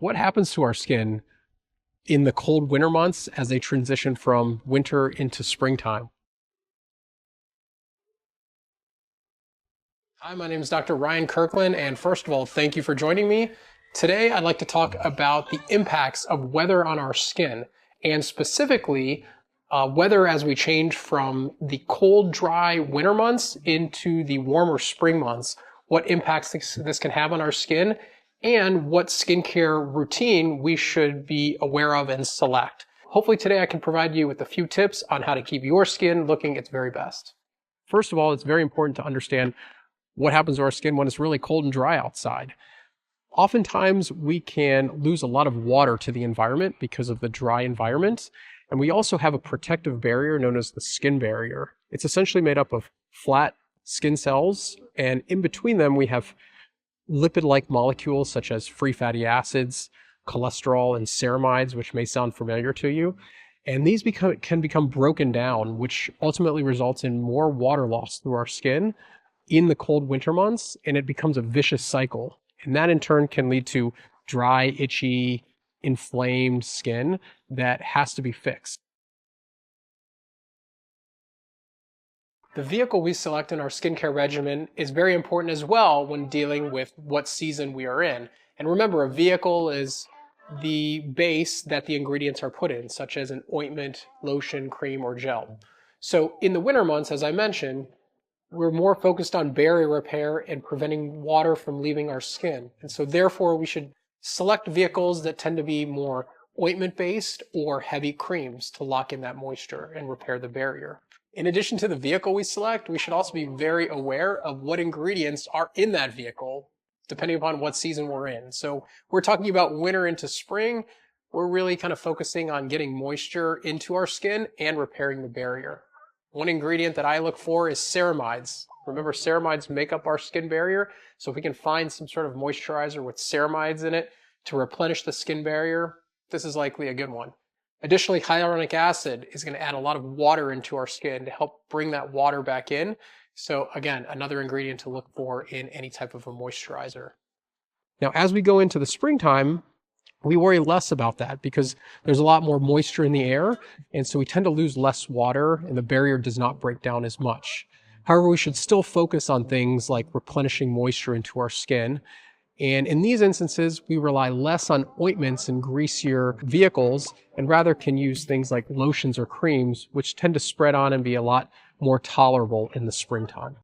what happens to our skin in the cold winter months as they transition from winter into springtime? Hi, my name is Dr. Ryan Kirkland, and first of all, thank you for joining me. Today, I'd like to talk about the impacts of weather on our skin, and specifically, weather as we change from the cold, dry winter months into the warmer spring months, what impacts this can have on our skin, and what skincare routine we should be aware of and select. Hopefully today I can provide you with a few tips on how to keep your skin looking its very best. First of all, it's very important to understand what happens to our skin when it's really cold and dry outside. Oftentimes we can lose a lot of water to the environment because of the dry environment. And we also have a protective barrier known as the skin barrier. It's essentially made up of flat skin cells, and in between them we have lipid-like molecules such as free fatty acids, cholesterol, and ceramides, which may sound familiar to you. And these can become broken down, which ultimately results in more water loss through our skin in the cold winter months, and it becomes a vicious cycle. And that in turn can lead to dry, itchy, inflamed skin that has to be fixed. The vehicle we select in our skincare regimen is very important as well when dealing with what season we are in. And remember, a vehicle is the base that the ingredients are put in, such as an ointment, lotion, cream, or gel. So in the winter months, as I mentioned, we're more focused on barrier repair and preventing water from leaving our skin. And so therefore we should select vehicles that tend to be more ointment-based or heavy creams to lock in that moisture and repair the barrier. In addition to the vehicle we select, we should also be very aware of what ingredients are in that vehicle, depending upon what season we're in. So we're talking about winter into spring. We're really kind of focusing on getting moisture into our skin and repairing the barrier. One ingredient that I look for is ceramides. Remember, ceramides make up our skin barrier. So if we can find some sort of moisturizer with ceramides in it to replenish the skin barrier, this is likely a good one. Additionally, hyaluronic acid is going to add a lot of water into our skin to help bring that water back in. So again, another ingredient to look for in any type of a moisturizer. Now, as we go into the springtime, we worry less about that because there's a lot more moisture in the air, and so we tend to lose less water and the barrier does not break down as much. However, we should still focus on things like replenishing moisture into our skin. And in these instances, we rely less on ointments and greasier vehicles and rather can use things like lotions or creams, which tend to spread on and be a lot more tolerable in the springtime.